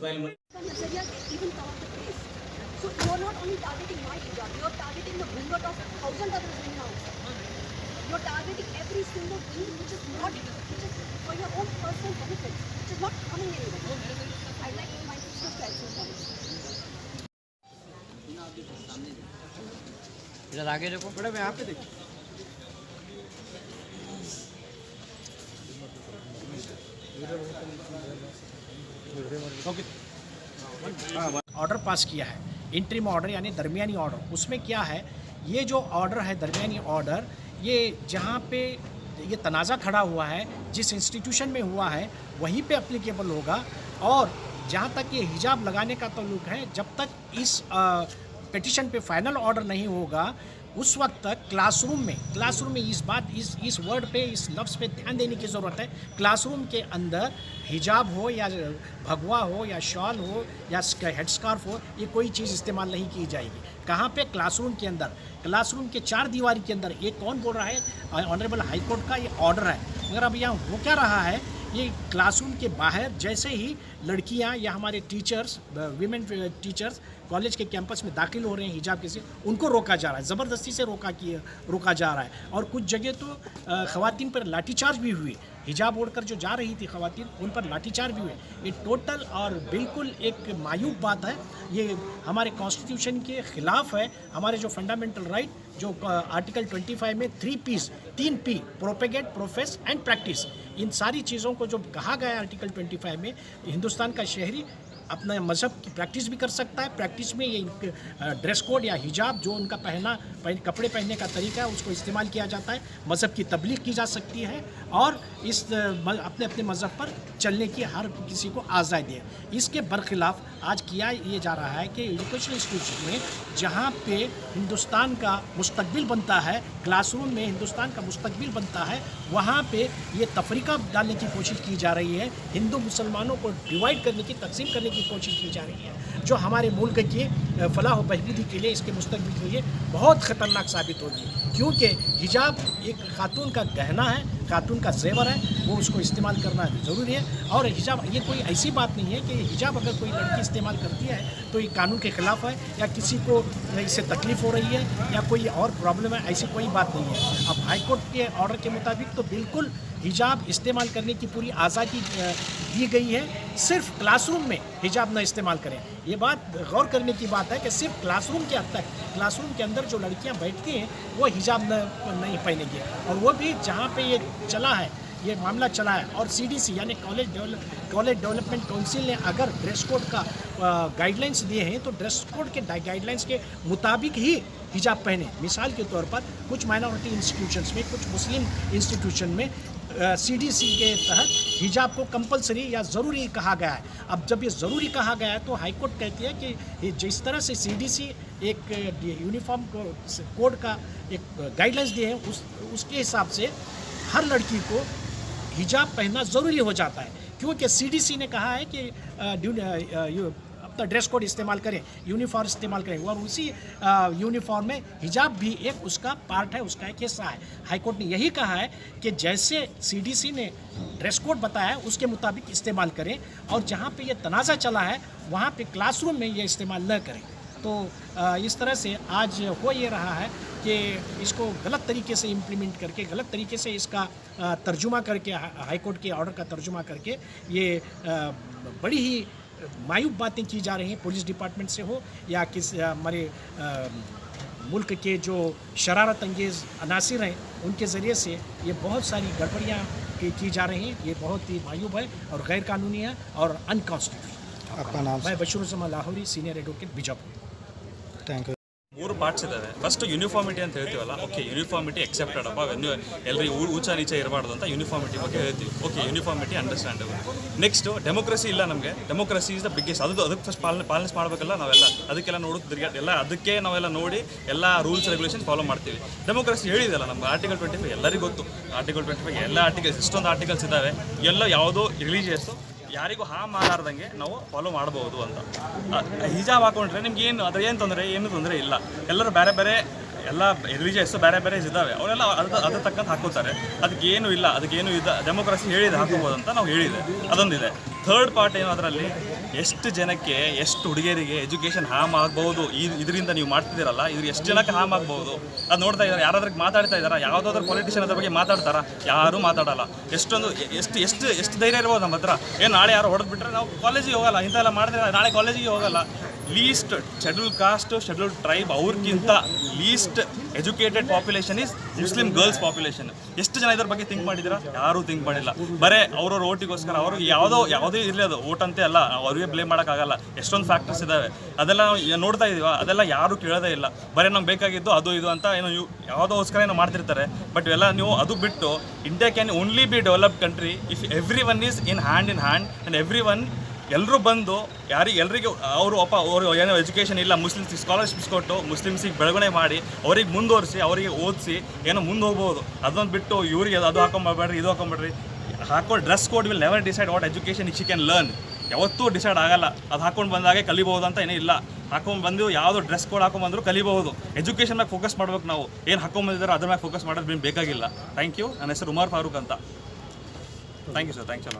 नजरिया even cover the face. So you are not only targeting my hijab, you are targeting the ghungat of thousands of women outside. You are targeting every single thing which is for your own personal benefit, which is not coming anywhere. I'd like my sisters to add some points. इधर आगे देखो madam यहाँ पे देखो। Order pass किया है, interim order यानी दरमियानी order. उसमें क्या है, ये जो ऑर्डर है दरमियानी ऑर्डर, ये जहाँ पे ये तनाज़ा खड़ा हुआ है, जिस इंस्टीट्यूशन में हुआ है वहीं पे एप्लीकेबल होगा। और जहाँ तक ये हिजाब लगाने का ताल्लुक है, जब तक इस पिटिशन पे फाइनल ऑर्डर नहीं होगा उस वक्त तक क्लासरूम में इस वर्ड पे, इस लफ्ज़ पे ध्यान देने की ज़रूरत है। क्लासरूम के अंदर हिजाब हो या भगवा हो या शॉल हो या हेड स्कार्फ हो, ये कोई चीज़ इस्तेमाल नहीं की जाएगी। कहाँ पे? क्लासरूम के अंदर, क्लासरूम के चार दीवारी के अंदर। ये कौन बोल रहा है? ऑनरेबल हाई कोर्ट का ये ऑर्डर है। मगर अब यहाँ हो क्या रहा है, ये क्लासरूम के बाहर जैसे ही लड़कियां या हमारे टीचर्स, वीमेन टीचर्स कॉलेज के कैंपस में दाखिल हो रहे हैं हिजाब के से, उनको रोका जा रहा है, ज़बरदस्ती से रोका जा रहा है। और कुछ जगह तो ख़वातीन पर लाठीचार्ज भी हुई। हिजाब ओढ़कर जो जा रही थी ख़वातीन, उन पर लाठीचार्ज भी हुए। ये टोटल और बिल्कुल एक मायूब बात है। ये हमारे कॉन्स्टिट्यूशन के ख़िलाफ़ है। हमारे जो फंडामेंटल राइट, जो आर्टिकल 25 में 3 P propagate, profess and practice, इन सारी चीज़ों को जो कहा गया है आर्टिकल 25 में, हिंदुस्तान का शहरी अपना मज़हब की प्रैक्टिस भी कर सकता है। प्रैक्टिस में ये ड्रेस कोड या हिजाब, जो उनका कपड़े पहनने का तरीका है, उसको इस्तेमाल किया जाता है। मज़हब की तबलीग की जा सकती है और इस अपने मज़हब पर चलने की हर किसी को आज़ादी है। इसके बरखिलाफ़ आज किया ये जा रहा है कि एजुकेशन इंस्टीट्यूशन में, जहाँ पे हिंदुस्तान का मुस्तकबिल बनता है, क्लासरूम में हिंदुस्तान का मुस्तकबिल बनता है, वहाँ पे ये तफरीका डालने की कोशिश की जा रही है। हिंदू मुसलमानों को डिवाइड करने की, तकसीम करने की कोशिश की जा रही है, जो हमारे मुल्क की फलाह व बहबूदी के लिए, इसके मुस्तकबिल के लिए बहुत ख़तरनाक साबित होगी। क्योंकि हिजाब एक खातून का गहना है, खातून का जेवर है, वो उसको इस्तेमाल करना ज़रूरी है। और हिजाब ये कोई ऐसी बात नहीं है कि हिजाब अगर कोई लड़की इस्तेमाल करती है तो ये कानून के ख़िलाफ़ है या किसी को इससे तकलीफ़ हो रही है या कोई और प्रॉब्लम है, ऐसी कोई बात नहीं है। अब हाई कोर्ट के ऑर्डर के मुताबिक तो बिल्कुल हिजाब इस्तेमाल करने की पूरी आज़ादी दी गई है। सिर्फ क्लासरूम में हिजाब न इस्तेमाल करें। ये बात गौर करने की बात है कि सिर्फ क्लासरूम के हद तक, क्लासरूम के अंदर जो लड़कियां बैठती हैं वो हिजाब नहीं पहनेंगी। और वो भी जहाँ पे ये चला है, ये मामला चला है, और CDC यानी कॉलेज डेवलपमेंट काउंसिल ने अगर ड्रेस कोड का गाइडलाइंस दिए हैं तो ड्रेस कोड के गाइडलाइंस के मुताबिक ही हिजाब पहने। मिसाल के तौर पर कुछ माइनॉरिटी इंस्टीट्यूशंस में, कुछ मुस्लिम इंस्टीट्यूशन में CDC के तहत हिजाब को कंपलसरी या ज़रूरी कहा गया है। अब जब ये ज़रूरी कहा गया है तो हाई कोर्ट कहती है कि जिस तरह से CDC एक यूनिफॉर्म कोड का एक गाइडलाइंस दिए हैं, उसके हिसाब से हर लड़की को हिजाब पहनना ज़रूरी हो जाता है। क्योंकि CDC ने कहा है कि अपना ड्रेस कोड इस्तेमाल करें, यूनिफॉर्म इस्तेमाल करें, और उसी यूनिफॉर्म में हिजाब भी एक उसका पार्ट है, उसका एक हिस्सा है। हाई कोर्ट ने यही कहा है कि जैसे CDC ने ड्रेस कोड बताया उसके मुताबिक इस्तेमाल करें, और जहाँ पे ये तनाज़ा चला है वहाँ पे क्लासरूम में ये इस्तेमाल न करें। तो इस तरह से आज हो ये रहा है कि इसको गलत तरीके से इम्प्लीमेंट करके, गलत तरीके से इसका तर्जुमा करके, हाई कोर्ट के ऑर्डर का तर्जुमा करके, ये बड़ी ही मायूब बातें की जा रही हैं, पुलिस डिपार्टमेंट से हो या हमारे मुल्क के जो शरारत अंगेज़ अनासिर हैं उनके ज़रिए से ये बहुत सारी गड़बड़ियाँ की जा रही हैं। ये बहुत ही मायूब है और गैर कानूनी है और अनकॉन्स्टिट्यूशनल। आपका नाम? मैं Bashiruzzaman Lahori, senior advocate, Bijapur. Thank you. 3 parts ಇದ್ದಾವೆ. ಫಸ್ಟ್ ಯೂನಿಫಾರ್ಮಿಟಿ ಅಂತ ಹೇಳ್ತೀವಲ್ಲ, ಓಕೆ ಯೂನಿಫಾರ್ಮಿಟಿ ಎಕ್ಸೆಪ್ಟೆಡ್ ಅಪ್ಪ, ಎಲ್ಲರಿಗೂ ಊಚ ನೀಚ ಇರಬಾರ್ದು ಅಂತ ಯೂನಿಫಾರ್ಮಿಟಿ ಬಗ್ಗೆ ಹೇಳ್ತೀವಿ. Okay uniformity understandable. Next democracy ಇಲ್ಲ ನಮಗೆ. Democracy is the biggest. ಅದಕ್ಕೆ ಫಸ್ಟ್ ಪಾಲನೆ ಮಾಡಬೇಕಲ್ಲ ನಾವೆಲ್ಲ. ಅದಕ್ಕೆಲ್ಲ ನೋಡೋದು ಎಲ್ಲ ಅದಕ್ಕೆ ನಾವೆಲ್ಲ ನೋಡಿ ಎಲ್ಲ ರೂಲ್ಸ್ ರೆಗ್ಯುಲೇಷನ್ ಫಾಲೋ ಮಾಡ್ತೀವಿ. ಡೆಮೋಕ್ರಸಿ ಹೇಳಿದಲ್ಲ ನಮ್ಗೆ ಆರ್ಟಿಕಲ್ 25 ಎಲ್ಲರಿಗೂ ಗೊತ್ತು. ಆರ್ಟಿಕಲ್ 25 ಎಲ್ಲ ಆರ್ಟಿಕಲ್ಸ್, ಇಷ್ಟೊಂದು ಆರ್ಟಿಕಲ್ಸ್ ಇದ್ದಾವೆ. ಎಲ್ಲ ಯಾವುದೋ ರಿಲೀಜಿಯಸ್ಸು ಯಾರಿಗೂ ಹಾಮ್ ಮಾಡಾರ್ದಂಗೆ ನಾವು ಫಾಲೋ ಮಾಡ್ಬೋದು ಅಂತ. ಹಿಜಾಬ್ ಹಾಕೊಂಡ್ರೆ ನಿಮ್ಗೆ ಏನು ತೊಂದರೆ ಇಲ್ಲ. ಎಲ್ಲರೂ ಬೇರೆ ಬೇರೆ ಎಲ್ಲ ರಿಲಿಜಿಯಸ್ ಬೇರೆ ಬೇರೆ ಇದ್ದಾವೆ ಅವರೆಲ್ಲ ಅದ್ರ ತಕ್ಕಂತ ಹಾಕೋತಾರೆ. ಅದಕ್ಕೇನು ಇಲ್ಲ, ಅದಕ್ಕೇನು ಇದೆ, ಡೆಮೋಕ್ರಸಿ ಹೇಳಿದೆ ಹಾಕೋಬೋದು ಅಂತ ನಾವು ಹೇಳಿದೆ. ಅದೊಂದಿದೆ. ಥರ್ಡ್ ಪಾರ್ಟ್ ಏನು, ಅದರಲ್ಲಿ ಎಷ್ಟು ಜನಕ್ಕೆ, ಎಷ್ಟು ಹುಡುಗಿಯರಿಗೆ ಎಜುಕೇಷನ್ ಹಾಮ್ ಆಗ್ಬೋದು, ಇದರಿಂದ ನೀವು ಮಾಡ್ತಿದ್ದೀರಲ್ಲ, ಇದ್ರ ಎಷ್ಟು ಜನಕ್ಕೆ ಹಾಮ್ ಆಗ್ಬೋದು ಅದು ನೋಡ್ತಾ ಇದ್ದಾರೆ. ಯಾರಾದ್ರಿಗೆ ಮಾತಾಡ್ತಾ ಇದ್ದಾರಾ? ಯಾವುದಾದ್ರೂ ಪೊಲಿಟಿಷಿಯನ್ ಅದ್ರ ಬಗ್ಗೆ ಮಾತಾಡ್ತಾರಾ? ಯಾರೂ ಮಾತಾಡಲ್ಲ. ಎಷ್ಟು ಧೈರ್ಯ ಇರ್ಬೋದು ನಮ್ಮ ಹತ್ರ? ಏನು ನಾಳೆ ಯಾರು ಹೊಡೆದ್ಬಿಟ್ರೆ ನಾವು ಕಾಲೇಜಿಗೆ ಹೋಗಲ್ಲ, ಇಂಥೆಲ್ಲ ಮಾಡಿದ್ರೆ ನಾಳೆ ಕಾಲೇಜಿಗೆ ಹೋಗಲ್ಲ. Least schedule caste, schedule tribe, ಅವ್ರಿಗಿಂತ least educated population is Muslim girls population. ಎಷ್ಟು ಜನ ಇದ್ರ ಬಗ್ಗೆ ಥಿಂಕ್ ಮಾಡಿದ್ದೀರಾ? ಯಾರೂ ಥಿಂಕ್ ಮಾಡಿಲ್ಲ. ಬರೇ ಅವ್ರವ್ರ ಓಟಿಗೋಸ್ಕರ ಅವ್ರಿಗೆ ಯಾವುದೇ ಇರಲಿ, ಅದು ಓಟ್ ಅಂತೆ ಅಲ್ಲ, ಅವ್ರಿಗೆ ಬ್ಲೇಮ್ ಮಾಡೋಕ್ಕಾಗಲ್ಲ. ಎಷ್ಟೊಂದು ಫ್ಯಾಕ್ಟರ್ಸ್ ಇದ್ದಾವೆ, ಅದೆಲ್ಲ ನೋಡ್ತಾ ಇದೀವ, ಅದೆಲ್ಲ ಯಾರೂ ಕೇಳೋದೇ ಇಲ್ಲ. ಬರೀ ನಮ್ಗೆ ಬೇಕಾಗಿದ್ದು ಅದು ಇದು ಅಂತ ಏನೋ ಯಾವುದೋಸ್ಕರ ಏನೋ ಮಾಡ್ತಿರ್ತಾರೆ. ಬಟ್ ಎಲ್ಲ ನೀವು ಅದು ಬಿಟ್ಟು India can only B developed country if every one is in hand and every one ಎಲ್ಲರೂ ಬಂದು ಎಲ್ರಿಗೂ ಅವರು ಏನೋ ಎಜುಕೇಷನ್ ಇಲ್ಲ, ಮುಸ್ಲಿಮ್ಸಿಗೆ ಸ್ಕಾಲರ್ಶಿಪ್ಸ್ ಕೊಟ್ಟು ಮುಸ್ಲಿಮ್ಸಿಗೆ ಬೆಳವಣಿಗೆ ಮಾಡಿ ಅವ್ರಿಗೆ ಮುಂದುವರಿಸಿ, ಅವರಿಗೆ ಓದಿಸಿ ಏನೋ ಮುಂದೆ ಹೋಗ್ಬೋದು. ಅದೊಂದು ಬಿಟ್ಟು ಇವ್ರಿಗೆ ಅದು ಹಾಕೊಂಡ್ಬೇಡ್ರಿ, ಇದು ಹಾಕೊಂಡ್ಬೇಡ್ರಿ. Dress code will never decide what education she can learn. ಯಾವತ್ತೂ ಡಿಸೈಡ್ ಆಗಲ್ಲ. ಅದು ಹಾಕೊಂಡು ಬಂದಾಗೆ ಕಲಿಬಹುದು ಅಂತ ಏನೂ ಇಲ್ಲ. ಹಾಕೊಂಡು ಬಂದು ಯಾವುದೋ ಡ್ರೆಸ್ ಕೋಡ್ ಹಾಕೊಂಡ್ಬಂದ್ರು ಕಲಿಬಹುದು. ಎಜುಕೇಷನ್ ಮ್ಯಾಗೆ ಫೋಕಸ್ ಮಾಡ್ಬೇಕು ನಾವು. ಏನು ಹಾಕೊಂಡ್ಬಂದಿದ್ದಾರೆ ಅದ್ರ ಮ್ಯಾಗೆ ಫೋಕಸ್ ಮಾಡೋದು ಬೇಕಾಗಿಲ್ಲ. Thank you. ನನ್ನ ಹೆಸರು ಉಮರ್ ಫಾರೂಕ್ ಅಂತ. Thank you sir. ಥ್ಯಾಂಕ್ಸ್ ಅಲ್ಲ.